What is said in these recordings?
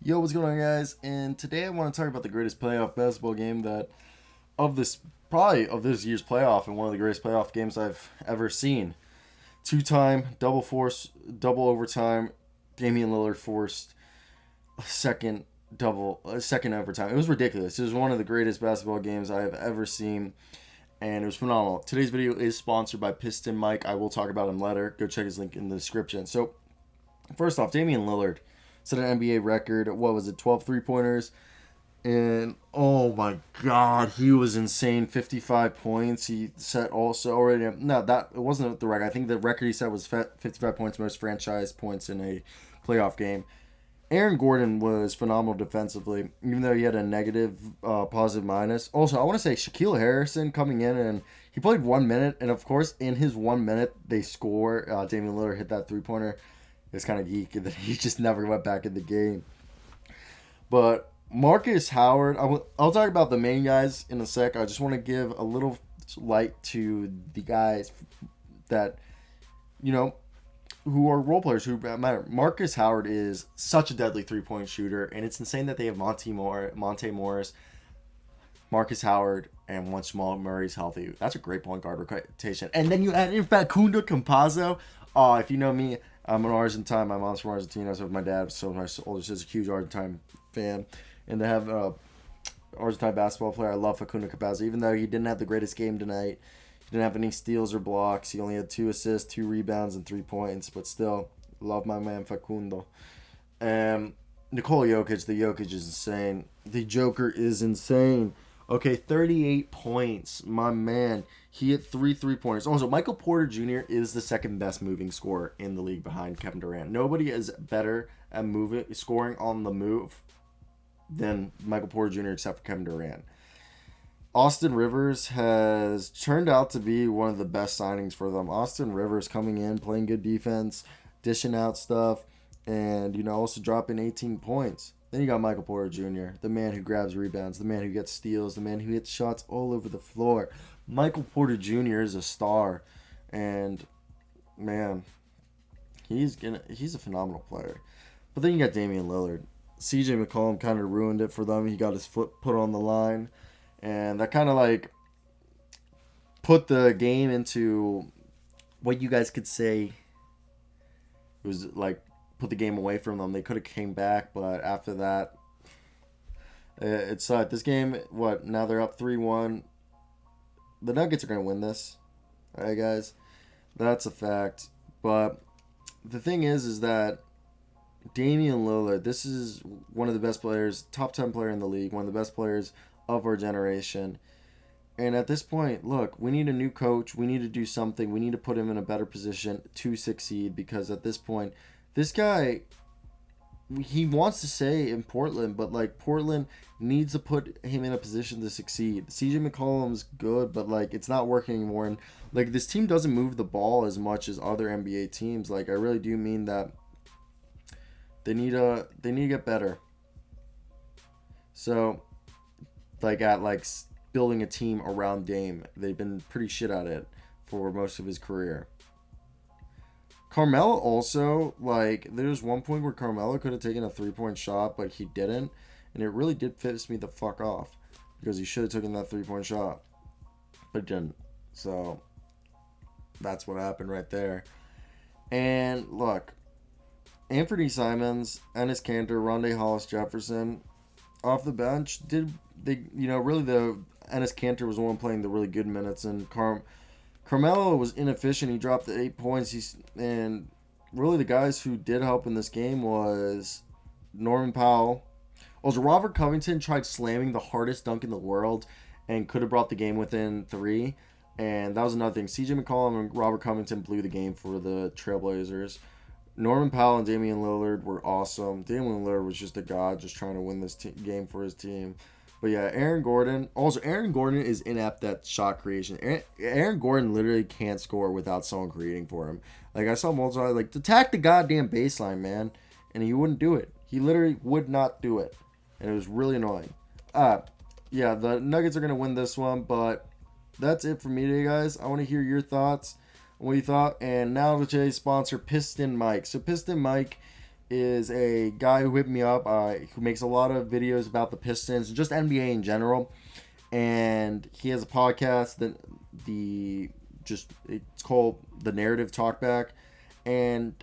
Yo, what's going on, guys? And today I want to talk about the greatest playoff basketball game that of this probably of this year's playoff and one of the greatest playoff games I've ever seen. Two-time double force, double overtime. Damian Lillard forced a second overtime. It was ridiculous. It was one of the greatest basketball games I have ever seen, and it was phenomenal. Today's video is sponsored by Piston Mike. I will talk about him later. Go check his link in the description. So, first off, Damian Lillard set an NBA record. What was it? 12 three-pointers. And oh my God, he was insane. 55 points. He set also already. No, that it wasn't the record. I think the record he set was 55 points, most franchise points in a playoff game. Aaron Gordon was phenomenal defensively, even though he had a negative, positive minus. Also, I want to say Shaquille Harrison coming in, and he played 1 minute, and of course, in his 1 minute, they score. Damian Lillard hit that three-pointer. It's kind of geek, and then he just never went back in the game. But Marcus Howard, I'll talk about the main guys in a sec. I just want to give a little light to the guys that, you know, who are role players who matter. Marcus Howard is such a deadly three-point shooter, and it's insane that they have Monte Morris, Marcus Howard, and once Jamal Murray's healthy. That's a great point guard rotation. And then you add in Facundo Campazzo. Oh, if you know me, I'm an Argentine. My mom's from Argentina, so my dad, so my older sister's a huge Argentine fan. And to have Argentine basketball player, I love Facundo Campazzo. Even though he didn't have the greatest game tonight, he didn't have any steals or blocks. He only had 2 assists, 2 rebounds, and 3 points. But still, love my man Facundo. Nikola Jokic, the Jokic is insane. The Joker is insane. Okay, 38 points. My man. He hit 3 3-pointers. Also, Michael Porter Jr. is the second best moving scorer in the league behind Kevin Durant. Nobody is better at scoring on the move than Michael Porter Jr. except for Kevin Durant. Austin Rivers has turned out to be one of the best signings for them. Austin Rivers coming in, playing good defense, dishing out stuff, and, also dropping 18 points. Then you got Michael Porter Jr., the man who grabs rebounds, the man who gets steals, the man who hits shots all over the floor. Michael Porter Jr. is a star, and, man, he's a phenomenal player. But then you got Damian Lillard. CJ McCollum kind of ruined it for them. He got his foot put on the line, and that kind of put the game into what you guys could say it was put the game away from them. They could have came back, but after that, it sucked. This game, now they're up 3-1. The Nuggets are going to win this. All right, guys? That's a fact. But the thing is that Damian Lillard, this is one of the best players, top 10 player in the league, one of the best players of our generation. And at this point, look, we need a new coach. We need to do something. We need to put him in a better position to succeed, because at this point, this guy, he wants to stay in Portland, but Portland needs to put him in a position to succeed. CJ McCollum's good, but it's not working anymore. And this team doesn't move the ball as much as other NBA teams. I really do mean that they need to get better. So at building a team around Dame, they've been pretty shit at it for most of his career. Carmelo also, there was one point where Carmelo could have taken a 3-point shot, but he didn't. And it really did piss me the fuck off, because he should have taken that 3-point shot, but he didn't. So that's what happened right there. And look, Anthony Simons, Enes Kanter, Rondae Hollis-Jefferson, off the bench, really the Enes Kanter was the one playing the really good minutes, and Carmelo was inefficient. He dropped the 8 points. And really the guys who did help in this game was Norman Powell. Also, Robert Covington tried slamming the hardest dunk in the world and could have brought the game within 3. And that was another thing. CJ McCollum and Robert Covington blew the game for the Trailblazers. Norman Powell and Damian Lillard were awesome. Damian Lillard was just a god, just trying to win this game for his team. But yeah, Aaron Gordon. Also, Aaron Gordon is inept at shot creation. Aaron Gordon literally can't score without someone creating for him. I saw multiple attack the goddamn baseline, man, and he wouldn't do it. He literally would not do it, and it was really annoying. Yeah, the Nuggets are gonna win this one, but that's it for me today, guys. I want to hear your thoughts, what you thought, and now to today's sponsor, Piston Mike. So Piston Mike is a guy who hit me up, who makes a lot of videos about the Pistons, just NBA in general. And he has a podcast that it's called The Narrative Talkback. And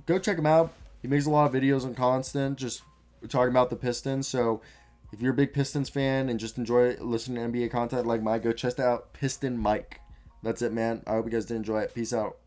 go check him out. He makes a lot of videos on Constant, just talking about the Pistons. So if you're a big Pistons fan and just enjoy listening to NBA content like Mike, go check out Piston Mike. That's it, man. I hope you guys did enjoy it. Peace out.